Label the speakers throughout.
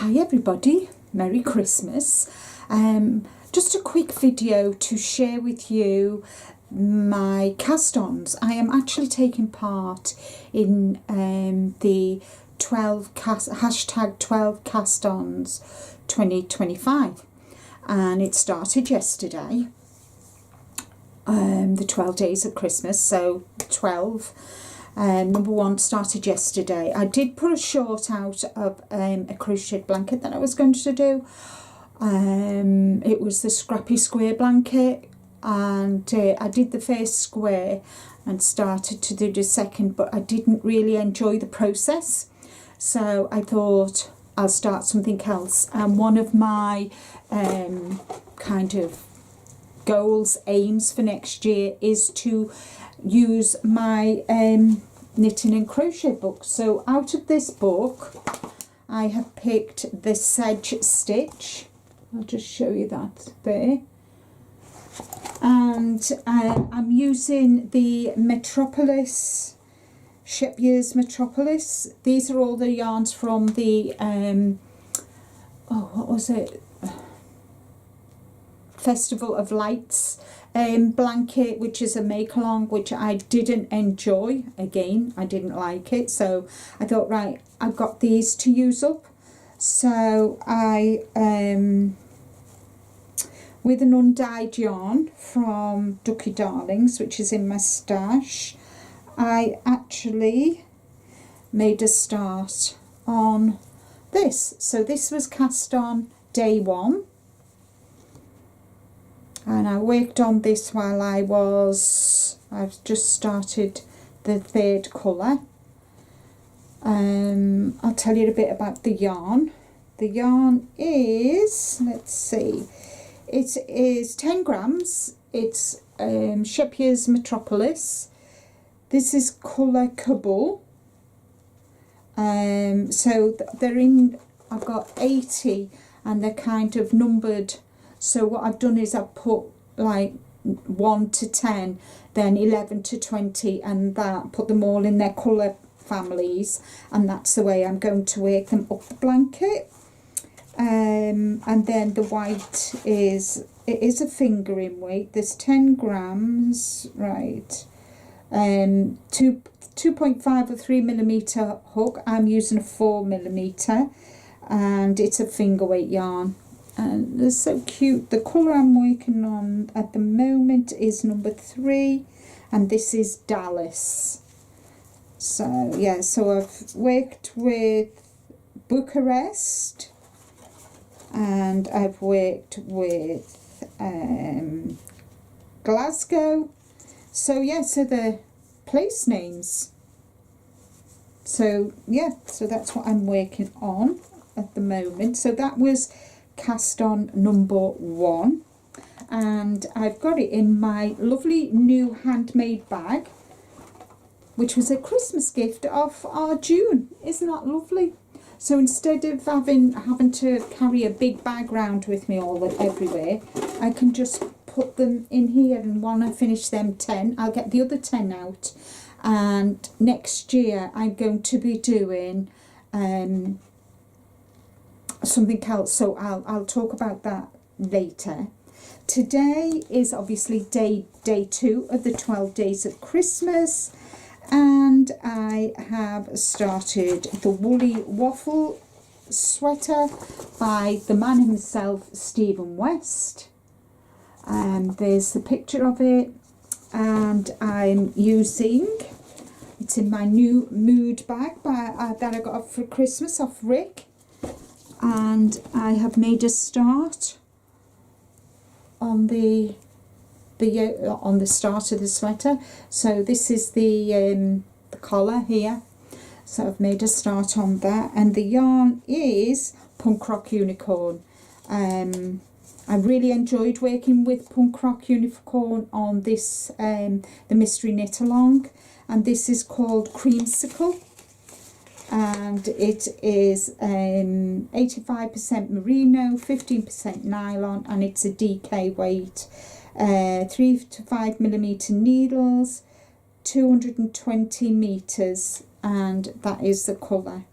Speaker 1: Hi everybody, Merry Christmas. Just a quick video to share with you my cast-ons. I am actually taking part in the hashtag 12 cast-ons 2025, and it started yesterday, the 12 days of Christmas, so 12. Number one started yesterday. I did put a short out of a crocheted blanket that I was going to do. It was the scrappy square blanket, and I did the first square and started to do the second, but I didn't really enjoy the process, so I thought I'll start something else. And one of my kind of goals, aims for next year is to use my knitting and crochet book. So out of this book I have picked the Sedge Stitch. I'll just show you that there, and I'm using the Metropolis, Scheepjes Metropolis. These are all the yarns from the what was it, Festival of Lights blanket, which is a make along, which I didn't enjoy. Again, I didn't like it, so I thought, right, I've got these to use up. So I with an undyed yarn from Ducky Darlings, which is in my stash, I actually made a start on this. So this was cast on day one, and I worked on this while I've just started the third colour. I'll tell you a bit about the yarn. The yarn is, let's see, it is 10 grams. It's Scheepjes Metropolis. This is colour Kabul. So they're in, I've got 80 and they're kind of numbered. So what I've done is I've put like 1 to 10, then 11 to 20, and that, put them all in their colour families, and that's the way I'm going to work them up the blanket. And then the white is, it is a fingering weight. There's 10 grams, right? 2.5 or 3 millimeter hook. I'm using a 4 millimeter, and it's a finger weight yarn. And they're so cute. The colour I'm working on at the moment is number 3, and this is Dallas. So yeah, so I've worked with Bucharest, and I've worked with Glasgow. So yeah, so the place names. So yeah, so that's what I'm working on at the moment. So that was cast on number 1, and I've got it in my lovely new handmade bag, which was a Christmas gift of our June. Isn't that lovely? So instead of having to carry a big bag round with me everywhere, I can just put them in here, and when I finish them 10, I'll get the other 10 out. And next year I'm going to be doing something else, so I'll talk about that later. Today is obviously day 2 of the 12 days of Christmas, and I have started the woolly waffle sweater by the man himself, Stephen West. There's the picture of it, and I'm using, it's in my new mood bag that I got for Christmas off Rick. And I have made a start on the start of the sweater. So this is the collar here. So I've made a start on that, and the yarn is Punk Rock Unicorn. I really enjoyed working with Punk Rock Unicorn on this, the mystery knit along, and this is called Creamsicle. And it is 85% merino, 15% nylon, and it's a DK weight. 3 to 5 millimeter needles, 220 meters, and that is the colour.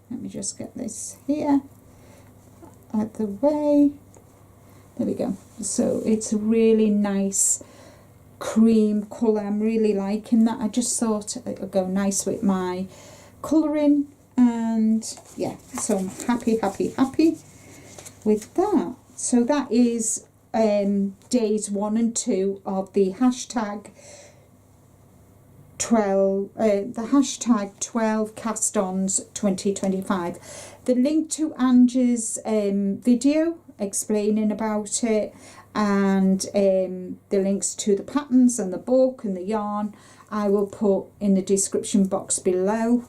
Speaker 1: Let me just get this here. out the way. There we go. So it's a really nice cream colour. I'm really liking that. I just thought it would go nice with my colouring, and yeah, so I'm happy with that. So that is days 1 and 2 of the hashtag 12 cast-ons 2025. The link to Angie's video explaining about it, and the links to the patterns and the book and the yarn, I will put in the description box below.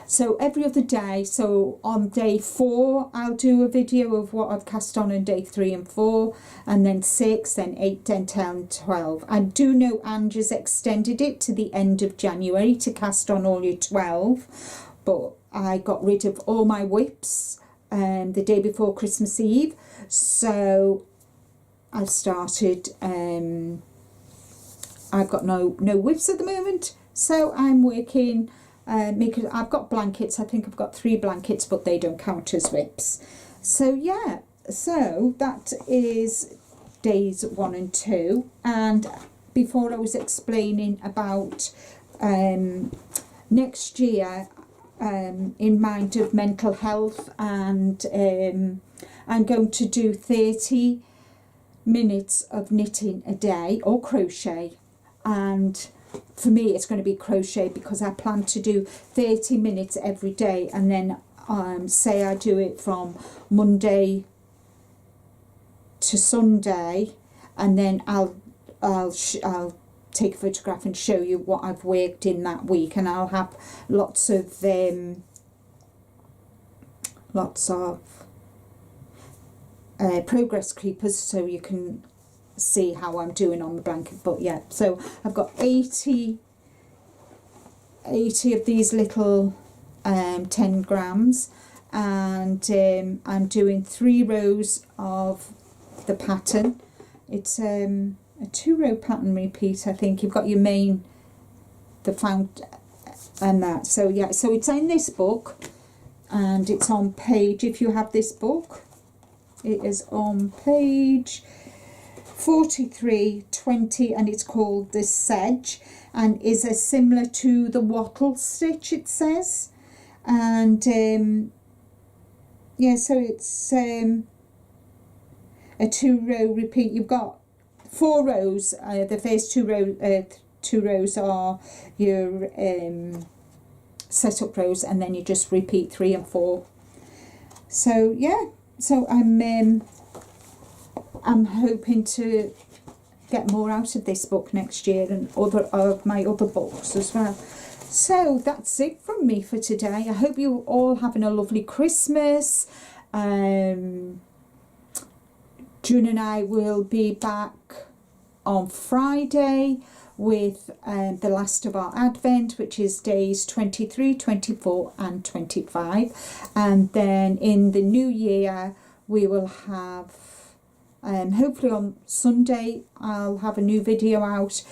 Speaker 1: So every other day, so on day 4 I'll do a video of what I've cast on day 3 and 4, and then 6, then 8, then 10, 12. I do know Angie's extended it to the end of January to cast on all your 12, but I got rid of all my whips the day before Christmas Eve, so I've started, I've got no whips at the moment, so I'm working. I've got blankets. I think I've got 3 blankets, but they don't count as whips. So yeah, so that is days 1 and 2. And before I was explaining about next year, in mind of mental health, and I'm going to do 30 minutes of knitting a day, or crochet, and for me it's going to be crochet because I plan to do 30 minutes every day, and then say I do it from Monday to Sunday, and then I'll take a photograph and show you what I've worked in that week, and I'll have lots of progress creepers so you can see how I'm doing on the blanket. But yeah, so I've got 80 of these little 10 grams, and I'm doing 3 rows of the pattern. It's a 2-row pattern repeat. I think you've got your main, the found, and that. So yeah, so it's in this book, and it's on page, if you have this book, it is on page 4320, and it's called the Sedge, and is a similar to the Waffle stitch, it says. And yeah, so it's a 2-row repeat. You've got 4 rows. The first 2 rows are your setup rows, and then you just repeat 3 and 4. So yeah, so I'm hoping to get more out of this book next year, and other of my other books as well. So that's it from me for today. I hope you're all having a lovely Christmas. June and I will be back on Friday with the last of our Advent, which is days 23, 24 and 25. And then in the new year we will have, hopefully on Sunday I'll have a new video out,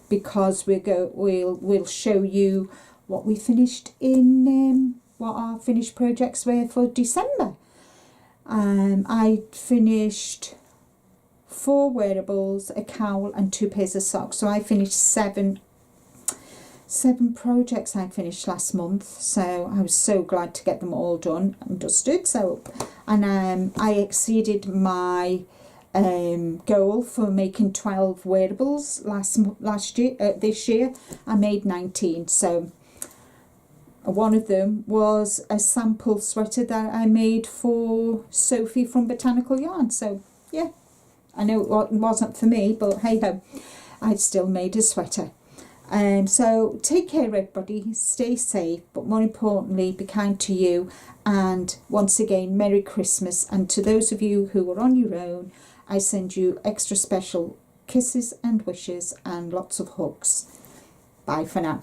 Speaker 1: because we'll show you what we finished in, what our finished projects were for December. I finished 4 wearables, a cowl and 2 pairs of socks. So I finished 7 projects I finished last month. So I was so glad to get them all done and dusted. So, and I exceeded my goal for making 12 wearables last year. This year I made 19. So one of them was a sample sweater that I made for Sophie from Botanical Yarn. So yeah, I know it wasn't for me, but hey ho, I still made a sweater. So take care everybody, stay safe, but more importantly be kind to you, and once again Merry Christmas. And to those of you who are on your own, I send you extra special kisses and wishes and lots of hugs. Bye for now.